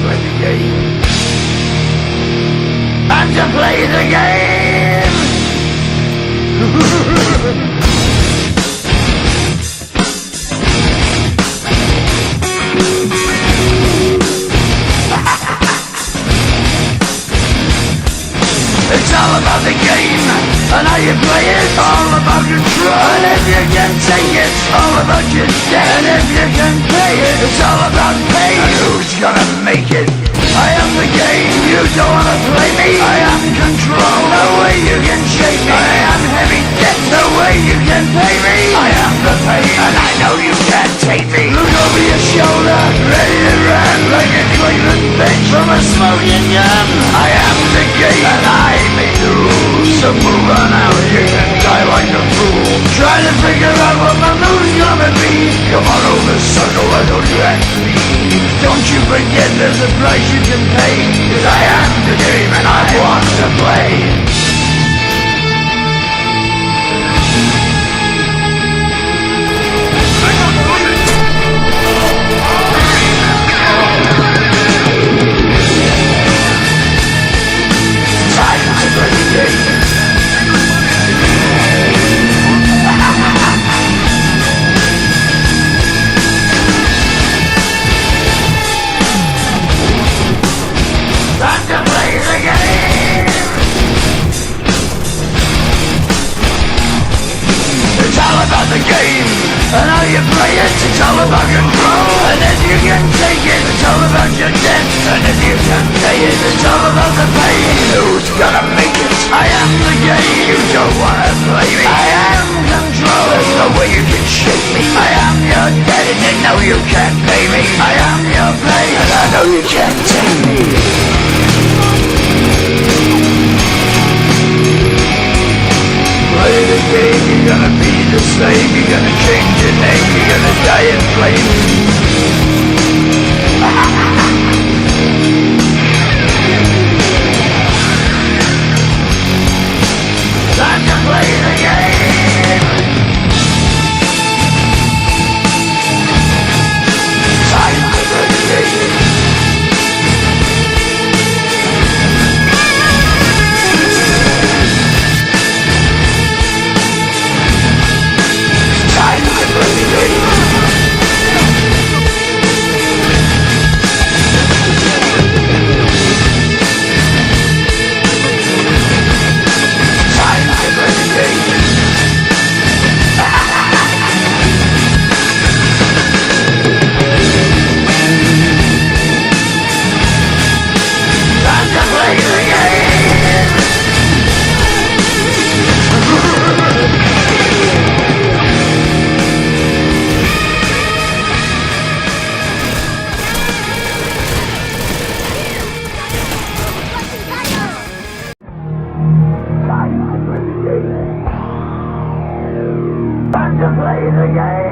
play the game. Time to play the game. It's all about the game and how you play it. All about control, and if you can take it, all about your debt. And if you can pay it, it's all about pay. And who's gonna make it? I am the game, you don't wanna play me. I am control, no way you can shake me. I am heavy debt, no way you can pay me. I am the pain, and I know you can't take me. Look over your shoulder, ready to run like a Cleveland bitch from a smoking gun. I am the game, and I may lose. So move on out, you can die like a fool. Try to figure out what my move's gonna be. Come on over, sucker, why don't you ask me? Don't you forget there's a price you can pay. 'Cause I am the game and I want to play. The game and how you play it, it's all about control. And if you can take it, it's all about your debt. And if you can pay it, it's all about the pain. Who's gonna make it? I am the game, you don't wanna play me. I am control, there's no way you can shake me. I am your debt and you know you can't pay me. I am your pain and I know you can't take me. Play the game, you're gonna be the slave, you're gonna change your name, you're gonna die in flames. Time to play the game. Time to play the game. Time to play the game.